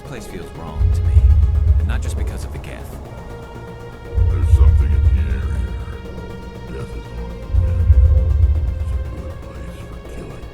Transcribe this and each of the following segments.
This place feels wrong to me. And not just because of the Geth. There's something in the air here. Death is on the wind. It's a good place for killing.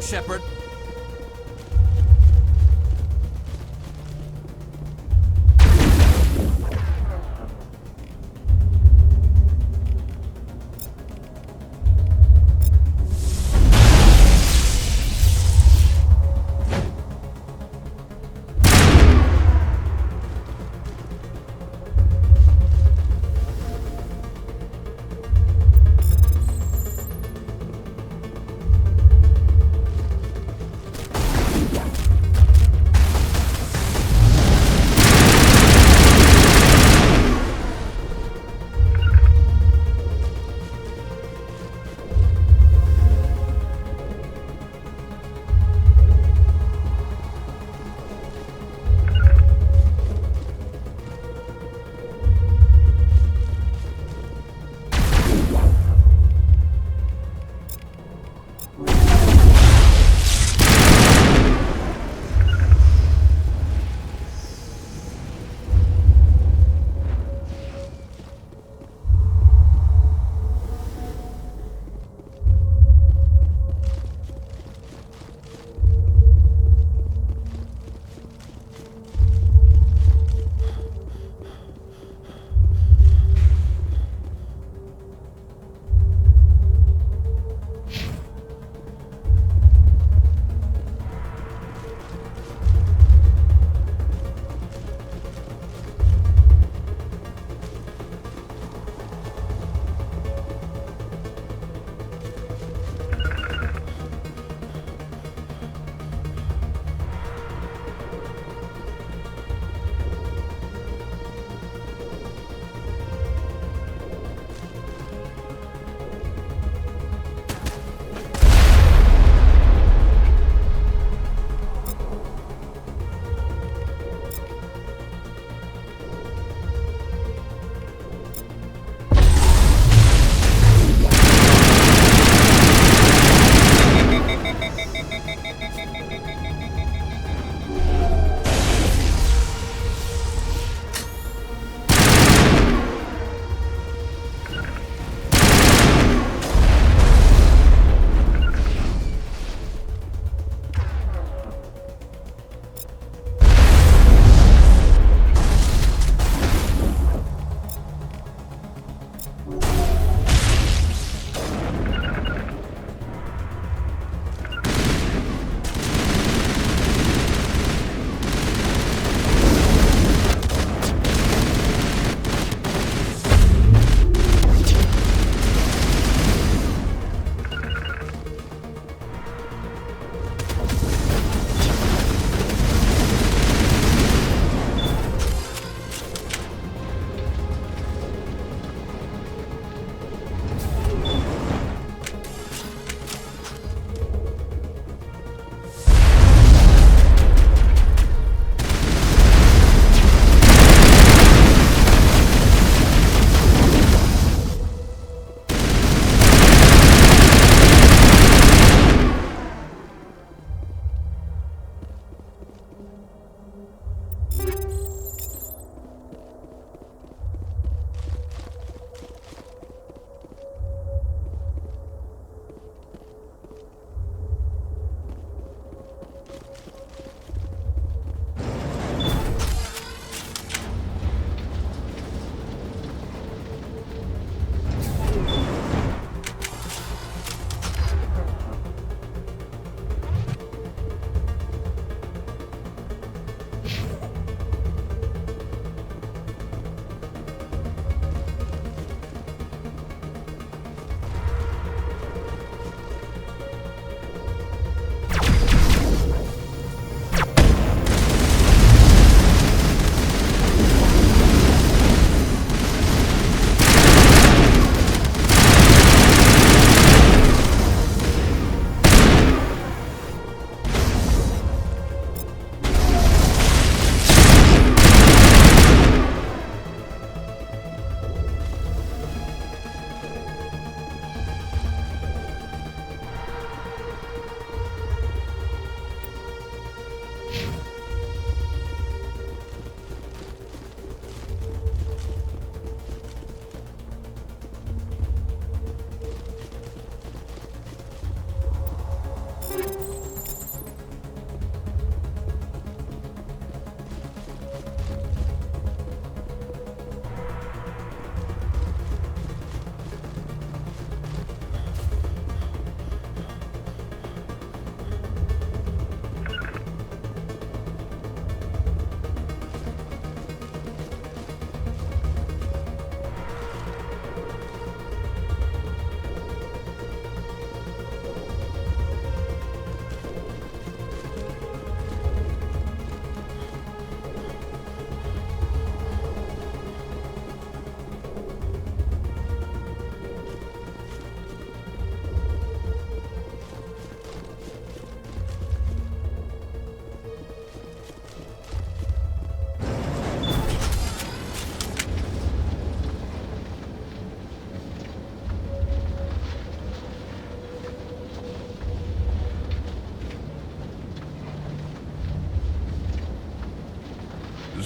Shepard.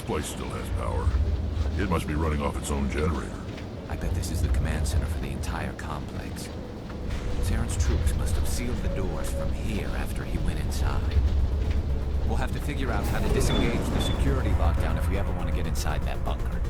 place still has power. It must be running off its own generator. I bet this is the command center for the entire complex. Terran's troops must have sealed the doors from here after he went inside. We'll have to figure out how to disengage the security lockdown if we ever want to get inside that bunker.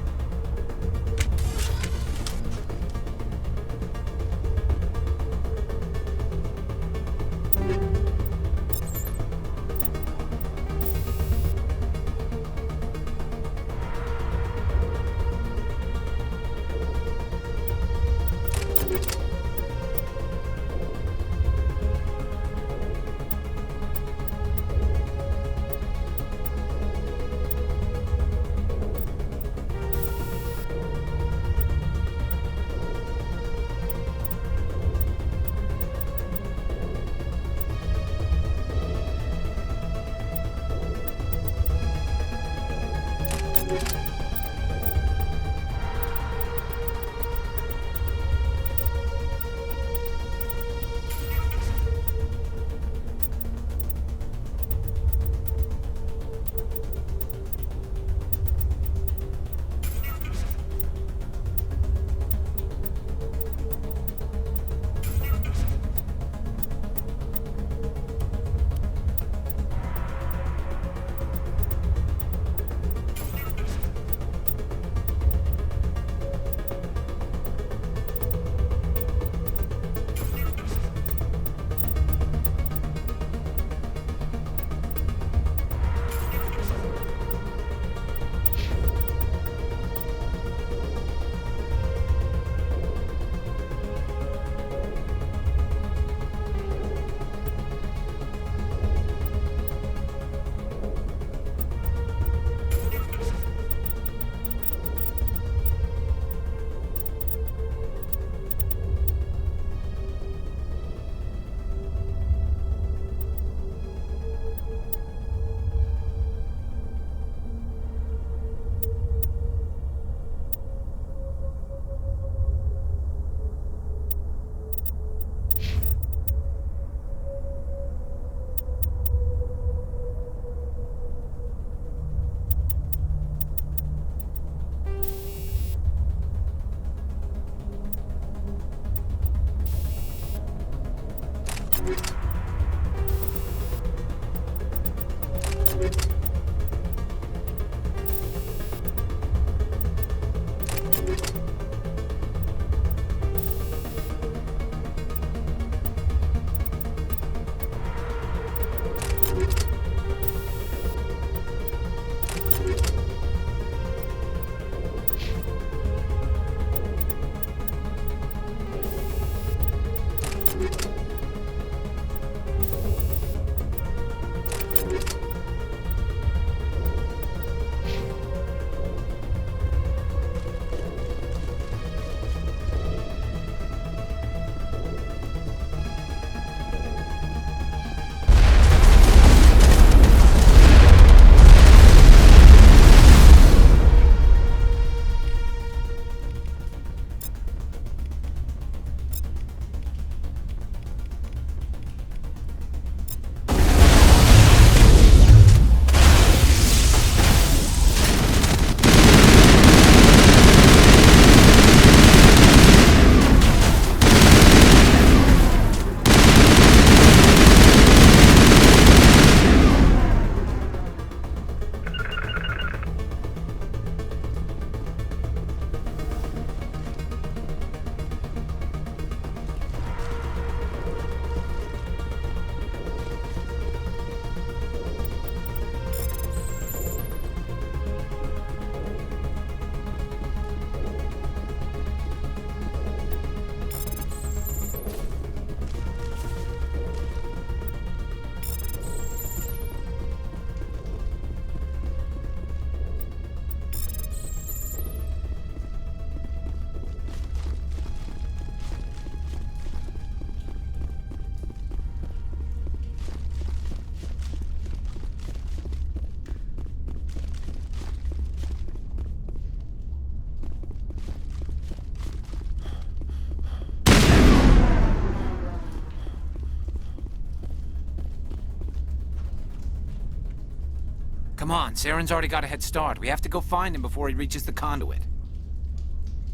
Saren's already got a head start. We have to go find him before he reaches the conduit.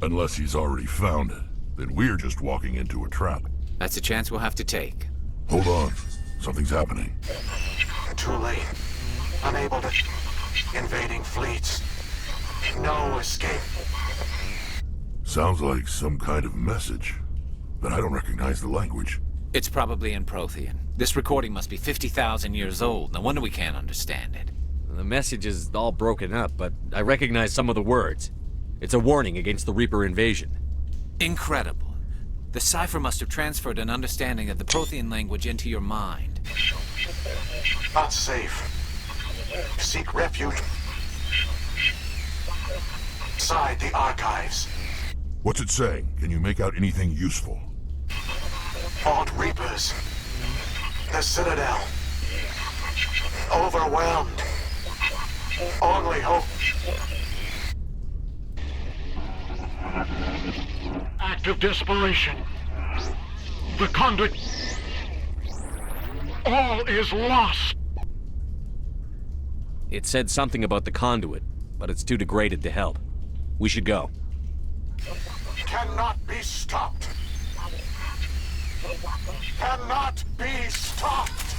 Unless he's already found it, then we're just walking into a trap. That's a chance we'll have to take. Hold on. Something's happening. Too late. Unable to... Invading fleets. No escape. Sounds like some kind of message, but I don't recognize the language. It's probably in Prothean. This recording must be 50,000 years old. No wonder we can't understand it. The message is all broken up, but I recognize some of the words. It's a warning against the Reaper invasion. Incredible. The cipher must have transferred an understanding of the Prothean language into your mind. Not safe. Seek refuge. Inside the archives. What's it saying? Can you make out anything useful? Vault Reapers. The Citadel. Overwhelmed. Only hope. Act of desperation. The Conduit. All is lost. It said something about the conduit, but it's too degraded to help. We should go. Cannot be stopped. Cannot be stopped.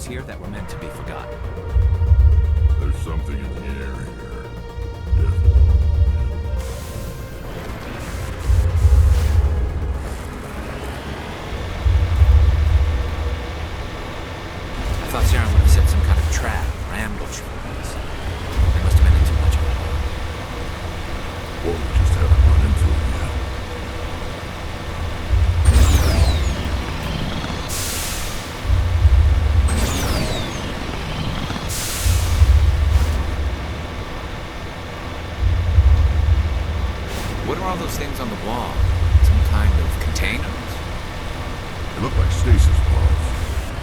secrets here that were meant to be forgotten. There's something in the air here. Death is on the wind. I thought Saren would have set some kind of trap or ambush for us. They must have been in too much of a hurry. Or we just haven't run into it yet. What are all those things on the wall? Some kind of containers? They look like stasis pods.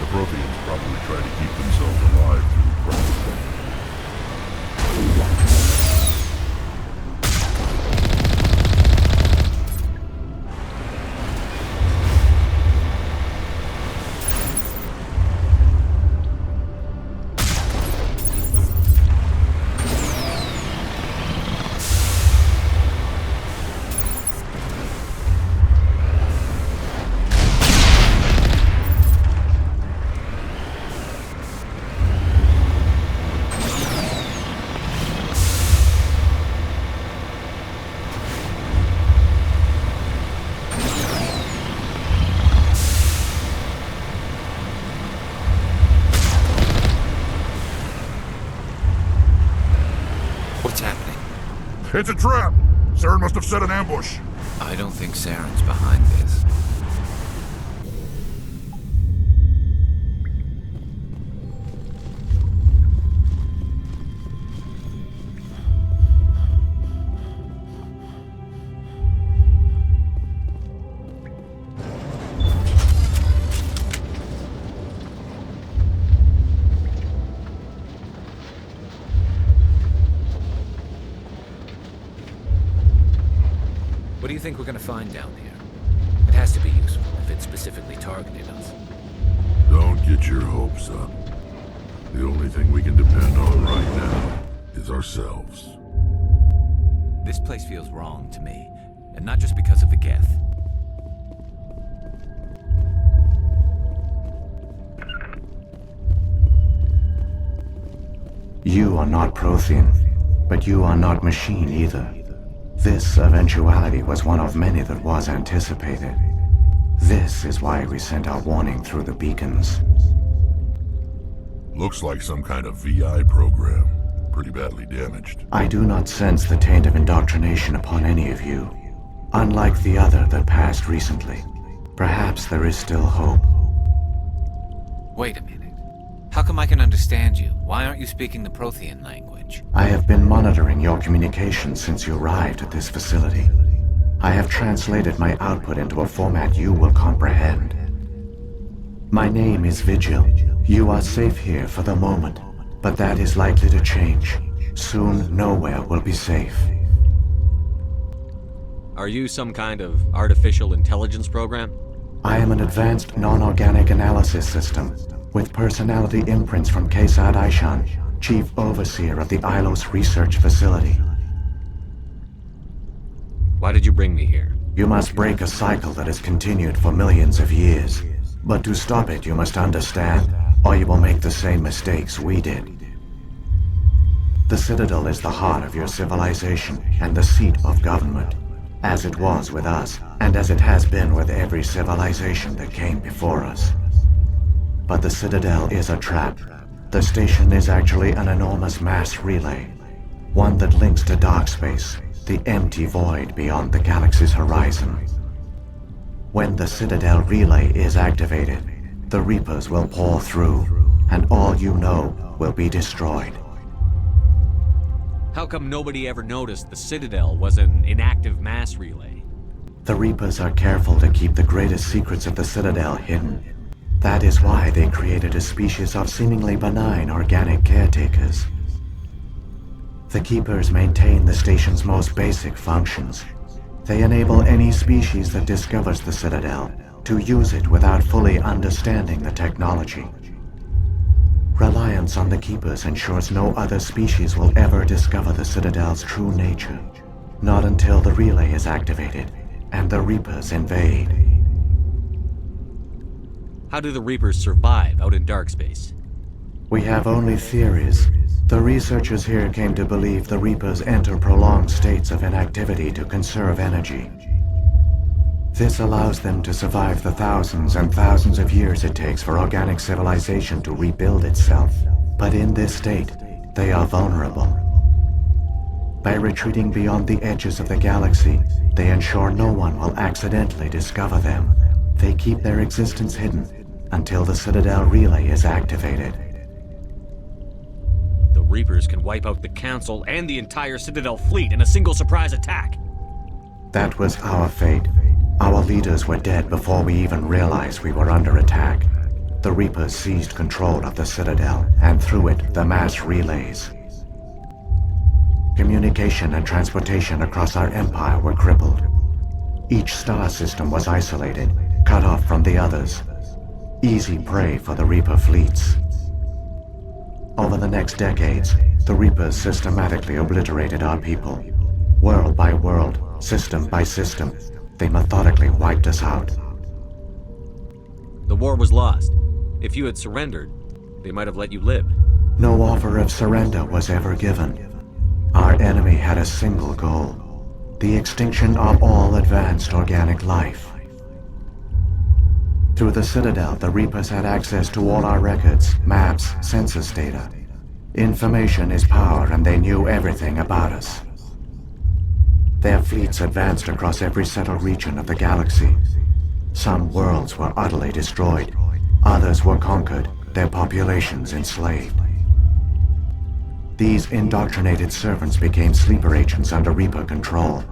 The Protheans probably try to keep themselves alive through practice. What's happening? It's a trap! Saren must have set an ambush. I don't think Saren's behind this. What do you think we're gonna find down here? It has to be useful if it specifically targeted us. Don't get your hopes up. The only thing we can depend on right now is ourselves. This place feels wrong to me, and not just because of the Geth. You are not Prothean, but you are not machine either. This eventuality was one of many that was anticipated. This is why we sent our warning through the beacons. Looks like some kind of VI program. Pretty badly damaged. I do not sense the taint of indoctrination upon any of you. Unlike the other that passed recently. Perhaps there is still hope. Wait a minute. How come I can understand you? Why aren't you speaking the Prothean language? I have been monitoring your communications since you arrived at this facility. I have translated my output into a format you will comprehend. My name is Vigil. You are safe here for the moment, but that is likely to change. Soon, nowhere will be safe. Are you some kind of artificial intelligence program? I am an advanced non-organic analysis system, with personality imprints from Kesad Aishan, Chief Overseer of the Ilos Research Facility. Why did you bring me here? You must break a cycle that has continued for millions of years. But to stop it, you must understand, or you will make the same mistakes we did. The Citadel is the heart of your civilization and the seat of government, as it was with us, and as it has been with every civilization that came before us. But the Citadel is a trap. The station is actually an enormous mass relay, one that links to dark space, the empty void beyond the galaxy's horizon. When the Citadel relay is activated, the Reapers will pour through, and all you know will be destroyed. How come nobody ever noticed the Citadel was an inactive mass relay? The Reapers are careful to keep the greatest secrets of the Citadel hidden. That is why they created a species of seemingly benign organic caretakers. The Keepers maintain the station's most basic functions. They enable any species that discovers the Citadel to use it without fully understanding the technology. Reliance on the Keepers ensures no other species will ever discover the Citadel's true nature. Not until the relay is activated and the Reapers invade. How do the Reapers survive out in dark space? We have only theories. The researchers here came to believe the Reapers enter prolonged states of inactivity to conserve energy. This allows them to survive the thousands and thousands of years it takes for organic civilization to rebuild itself. But in this state, they are vulnerable. By retreating beyond the edges of the galaxy, they ensure no one will accidentally discover them. They keep their existence hidden until the Citadel relay is activated. The Reapers can wipe out the Council and the entire Citadel fleet in a single surprise attack. That was our fate. Our leaders were dead before we even realized we were under attack. The Reapers seized control of the Citadel, and through it, the mass relays. Communication and transportation across our empire were crippled. Each star system was isolated, cut off from the others. Easy prey for the Reaper fleets. Over the next decades, the Reapers systematically obliterated our people. World by world, system by system, they methodically wiped us out. The war was lost. If you had surrendered, they might have let you live. No offer of surrender was ever given. Our enemy had a single goal: the extinction of all advanced organic life. Through the Citadel, the Reapers had access to all our records, maps, census data. Information is power, and they knew everything about us. Their fleets advanced across every settled region of the galaxy. Some worlds were utterly destroyed. Others were conquered, their populations enslaved. These indoctrinated servants became sleeper agents under Reaper control.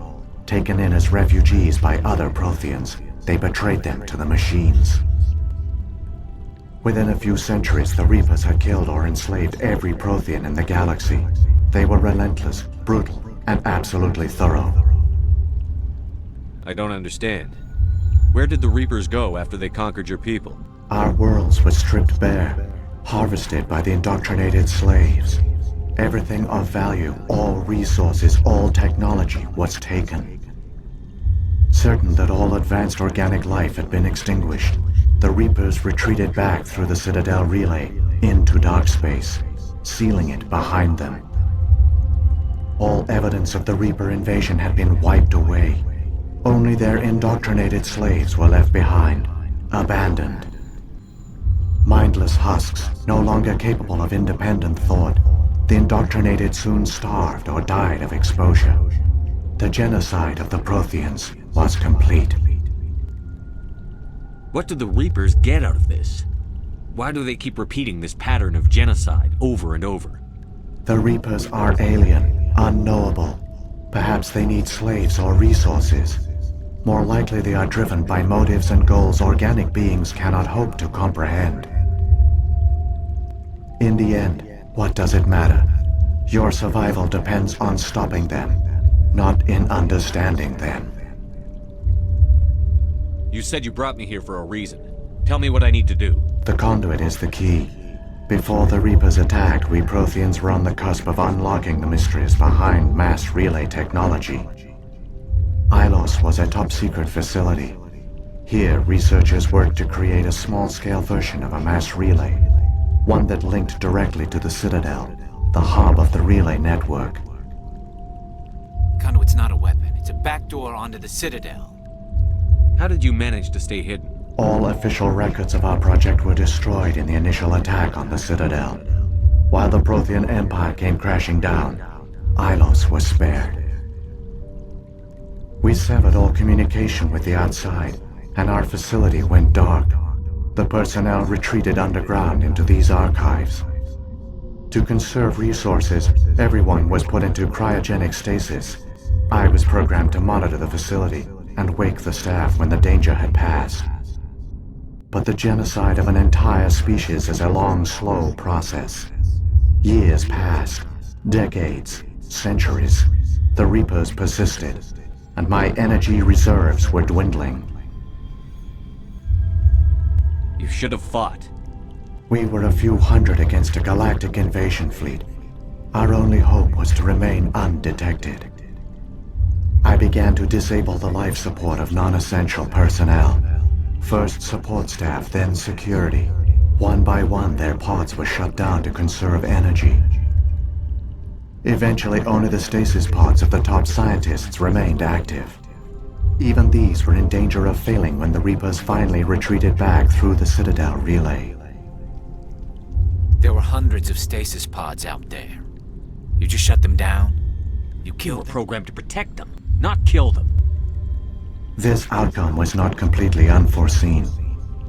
Taken in as refugees by other Protheans, they betrayed them to the machines. Within a few centuries, the Reapers had killed or enslaved every Prothean in the galaxy. They were relentless, brutal, and absolutely thorough. I don't understand. Where did the Reapers go after they conquered your people? Our worlds were stripped bare, harvested by the indoctrinated slaves. Everything of value, all resources, all technology was taken. Certain that all advanced organic life had been extinguished, the Reapers retreated back through the Citadel relay into dark space, sealing it behind them. All evidence of the Reaper invasion had been wiped away. Only their indoctrinated slaves were left behind, abandoned. Mindless husks, no longer capable of independent thought, the indoctrinated soon starved or died of exposure. The genocide of the Protheans was complete. What do the Reapers get out of this? Why do they keep repeating this pattern of genocide over and over? The Reapers are alien, unknowable. Perhaps they need slaves or resources. More likely they are driven by motives and goals organic beings cannot hope to comprehend. In the end, what does it matter? Your survival depends on stopping them, not in understanding them. You said you brought me here for a reason. Tell me what I need to do. The Conduit is the key. Before the Reapers attacked, we Protheans were on the cusp of unlocking the mysteries behind mass relay technology. Ilos was a top-secret facility. Here, researchers worked to create a small-scale version of a mass relay, one that linked directly to the Citadel, the hub of the relay network. Conduit's not a weapon. It's a backdoor onto the Citadel. How did you manage to stay hidden? All official records of our project were destroyed in the initial attack on the Citadel. While the Prothean Empire came crashing down, Ilos was spared. We severed all communication with the outside, and our facility went dark. The personnel retreated underground into these archives. To conserve resources, everyone was put into cryogenic stasis. I was programmed to monitor the facility and wake the staff when the danger had passed. But the genocide of an entire species is a long, slow process. Years passed, decades, centuries. The Reapers persisted, and my energy reserves were dwindling. You should have fought. We were a few hundred against a galactic invasion fleet. Our only hope was to remain undetected. I began to disable the life support of non-essential personnel. First support staff, then security. One by one, their pods were shut down to conserve energy. Eventually, only the stasis pods of the top scientists remained active. Even these were in danger of failing when the Reapers finally retreated back through the Citadel relay. There were hundreds of stasis pods out there. You just shut them down? You You were killed them? programmed to protect them, not kill them. This outcome was not completely unforeseen.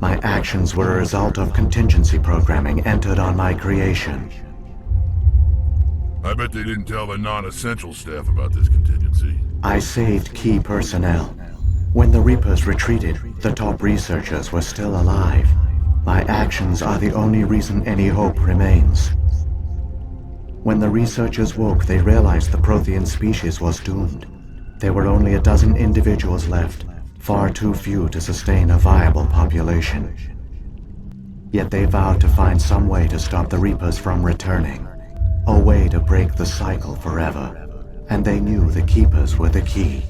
My actions were a result of contingency programming entered on my creation. I bet they didn't tell the non-essential staff about this contingency. I saved key personnel. When the Reapers retreated, the top researchers were still alive. My actions are the only reason any hope remains. When the researchers woke, they realized the Prothean species was doomed. There were only a dozen individuals left, far too few to sustain a viable population. Yet they vowed to find some way to stop the Reapers from returning. A way to break the cycle forever. And they knew the Keepers were the key.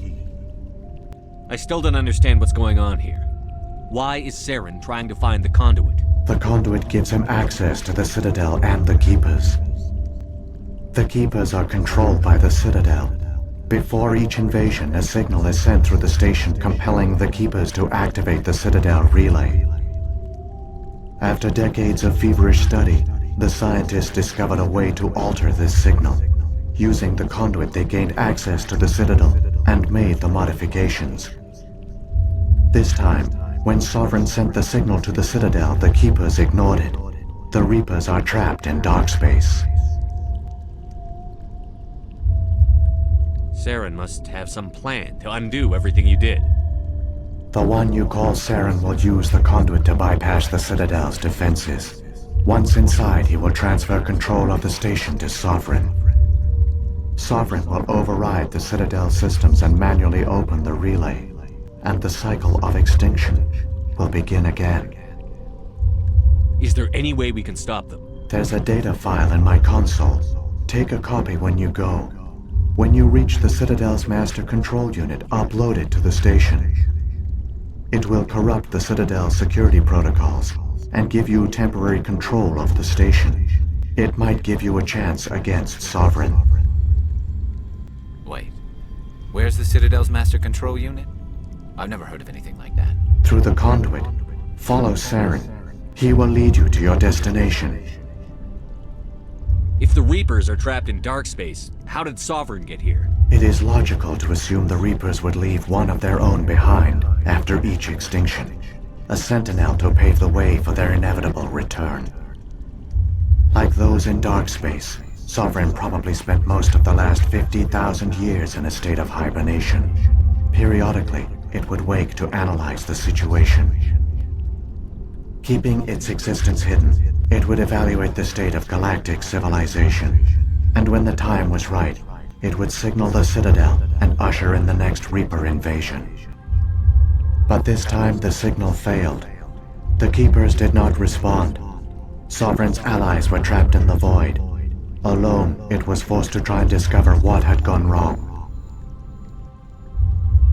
I still don't understand what's going on here. Why is Saren trying to find the Conduit? The Conduit gives him access to the Citadel and the Keepers. The Keepers are controlled by the Citadel. Before each invasion, a signal is sent through the station compelling the Keepers to activate the Citadel relay. After decades of feverish study, the scientists discovered a way to alter this signal. Using the Conduit, they gained access to the Citadel and made the modifications. This time, when Sovereign sent the signal to the Citadel, the Keepers ignored it. The Reapers are trapped in dark space. Saren must have some plan to undo everything you did. The one you call Saren will use the Conduit to bypass the Citadel's defenses. Once inside, he will transfer control of the station to Sovereign. Sovereign will override the Citadel systems and manually open the relay, and the cycle of extinction will begin again. Is there any way we can stop them? There's a data file in my console. Take a copy when you go. When you reach the Citadel's master control unit, upload it to the station. It will corrupt the Citadel's security protocols and give you temporary control of the station. It might give you a chance against Sovereign. Wait. Where's the Citadel's master control unit? I've never heard of anything like that. Through the Conduit, follow Saren. He will lead you to your destination. If the Reapers are trapped in dark space, how did Sovereign get here? It is logical to assume the Reapers would leave one of their own behind after each extinction. A Sentinel to pave the way for their inevitable return. Like those in dark space, Sovereign probably spent most of the last 50,000 years in a state of hibernation. Periodically, it would wake to analyze the situation. Keeping its existence hidden, it would evaluate the state of galactic civilization. And when the time was right, it would signal the Citadel and usher in the next Reaper invasion. But this time the signal failed. The Keepers did not respond. Sovereign's allies were trapped in the void. Alone, it was forced to try and discover what had gone wrong.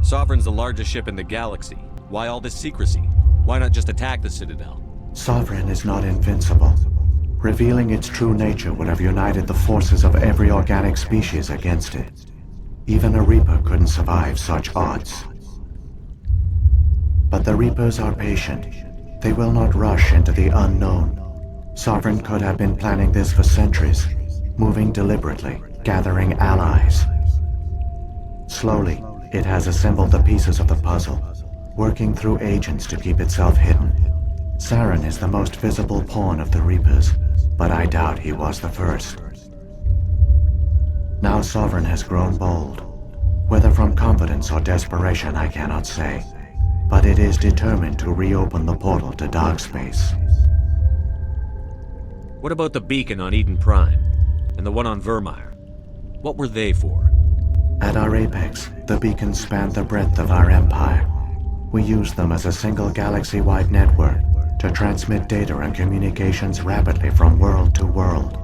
Sovereign's the largest ship in the galaxy. Why all this secrecy? Why not just attack the Citadel? Sovereign is not invincible. Revealing its true nature would have united the forces of every organic species against it. Even a Reaper couldn't survive such odds. But the Reapers are patient. They will not rush into the unknown. Sovereign could have been planning this for centuries, moving deliberately, gathering allies. Slowly, it has assembled the pieces of the puzzle, working through agents to keep itself hidden. Saren is the most visible pawn of the Reapers, but I doubt he was the first. Now Sovereign has grown bold. Whether from confidence or desperation, I cannot say. But it is determined to reopen the portal to dark space. What about the beacon on Eden Prime? And the one on Vermeer? What were they for? At our apex, the beacons spanned the breadth of our empire. We used them as a single galaxy-wide network to transmit data and communications rapidly from world to world.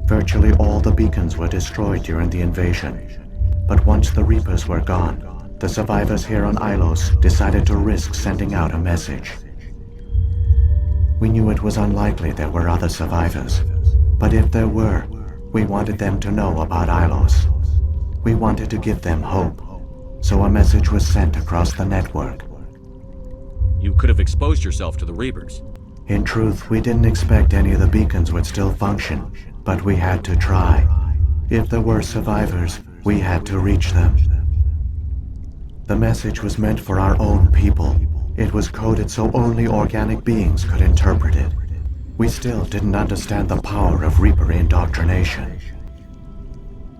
Virtually all the beacons were destroyed during the invasion, but once the Reapers were gone, the survivors here on Ilos decided to risk sending out a message. We knew it was unlikely there were other survivors. But if there were, we wanted them to know about Ilos. We wanted to give them hope. So a message was sent across the network. You could have exposed yourself to the Reapers. In truth, we didn't expect any of the beacons would still function, but we had to try. If there were survivors, we had to reach them. The message was meant for our own people. It was coded so only organic beings could interpret it. We still didn't understand the power of Reaper indoctrination.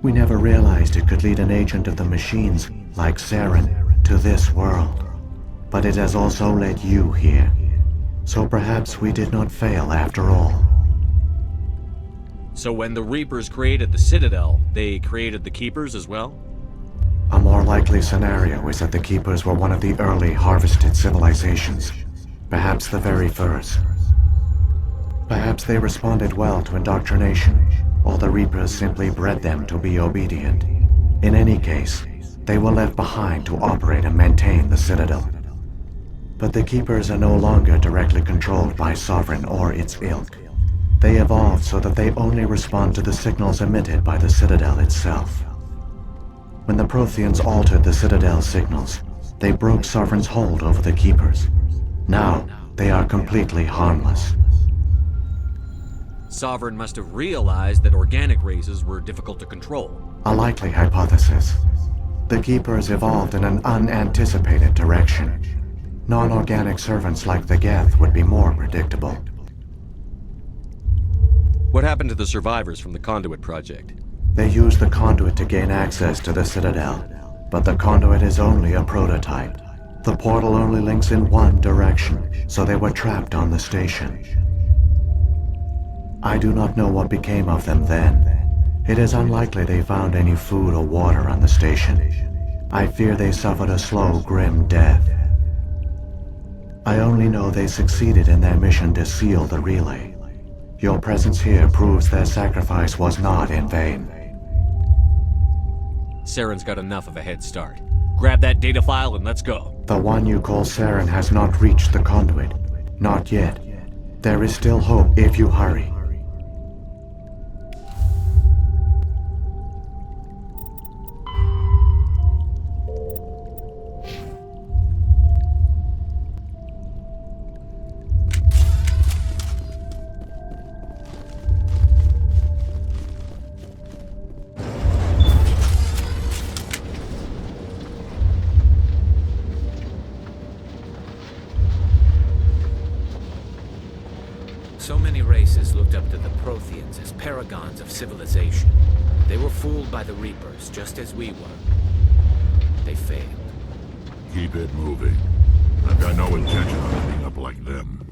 We never realized it could lead an agent of the machines, like Saren, to this world. But it has also led you here. So perhaps we did not fail after all. So when the Reapers created the Citadel, they created the Keepers as well? A more likely scenario is that the Keepers were one of the early harvested civilizations. Perhaps the very first. Perhaps they responded well to indoctrination, or the Reapers simply bred them to be obedient. In any case, they were left behind to operate and maintain the Citadel. But the Keepers are no longer directly controlled by Sovereign or its ilk. They evolved so that they only respond to the signals emitted by the Citadel itself. When the Protheans altered the Citadel's signals, they broke Sovereign's hold over the Keepers. Now, they are completely harmless. Sovereign must have realized that organic races were difficult to control. A likely hypothesis. The Keepers evolved in an unanticipated direction. Non-organic servants like the Geth would be more predictable. What happened to the survivors from the Conduit project? They used the Conduit to gain access to the Citadel, but the Conduit is only a prototype. The portal only links in one direction, so they were trapped on the station. I do not know what became of them then. It is unlikely they found any food or water on the station. I fear they suffered a slow, grim death. I only know they succeeded in their mission to seal the relay. Your presence here proves their sacrifice was not in vain. Saren's got enough of a head start. Grab that data file and let's go. The one you call Saren has not reached the Conduit. Not yet. There is still hope if you hurry. So many races looked up to the Protheans as paragons of civilization. They were fooled by the Reapers, just as we were. They failed. Keep it moving. I've got no intention of ending up like them.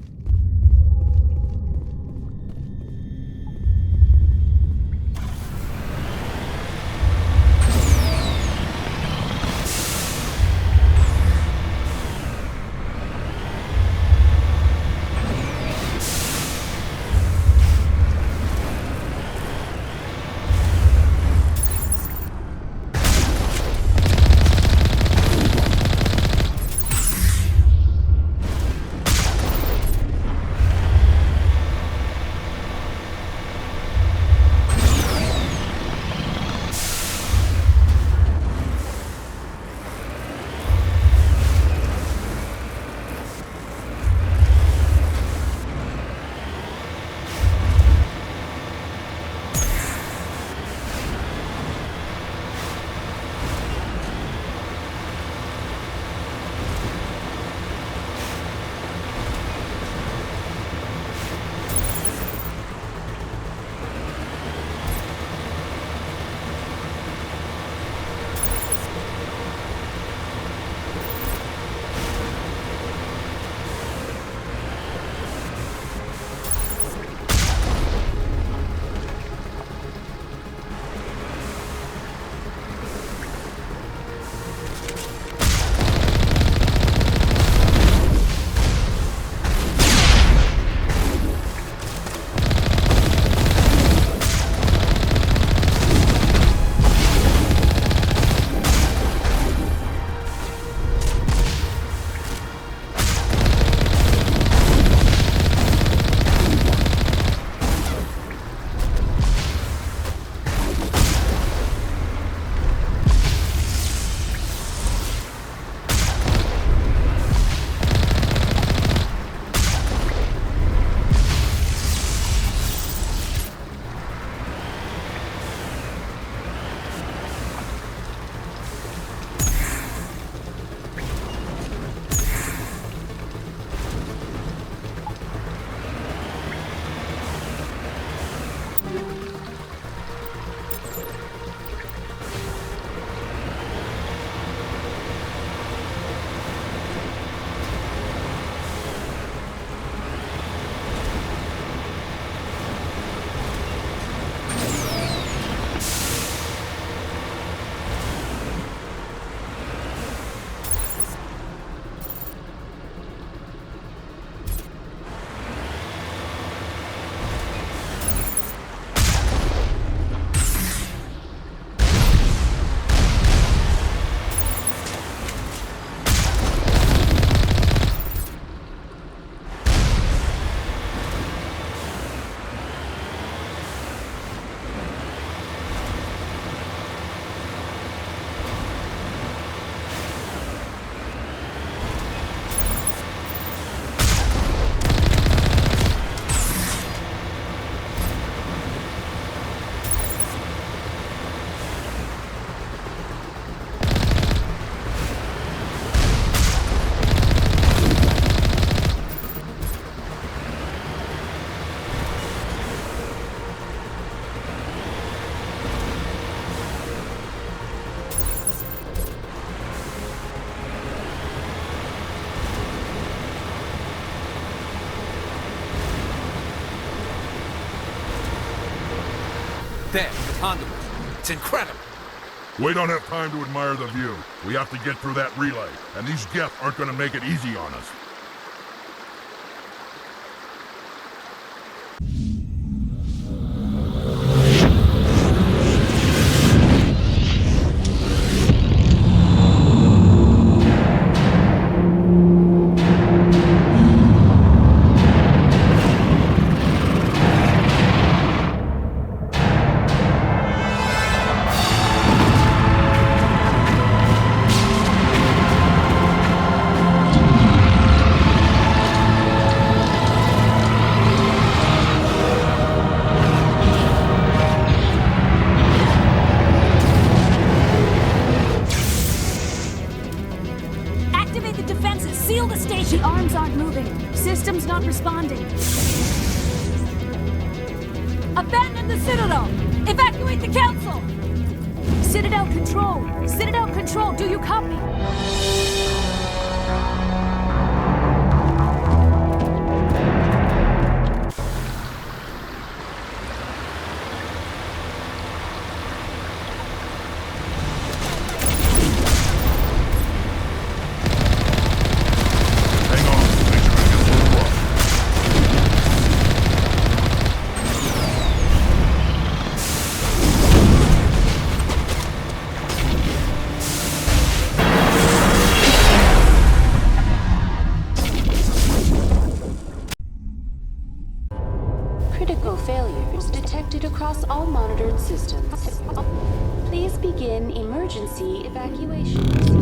There, the conduit. It's incredible. We don't have time to admire the view. We have to get through that relay, and these Geth aren't gonna make it easy on us. Activate the defenses! Seal the station! The arms aren't moving. Systems not responding. Abandon the Citadel! Evacuate the Council! Citadel Control! Citadel Control, do you copy? Hang on, make sure it gets a little rough. Critical failures detected across all monitored systems. Please begin emergency evacuation.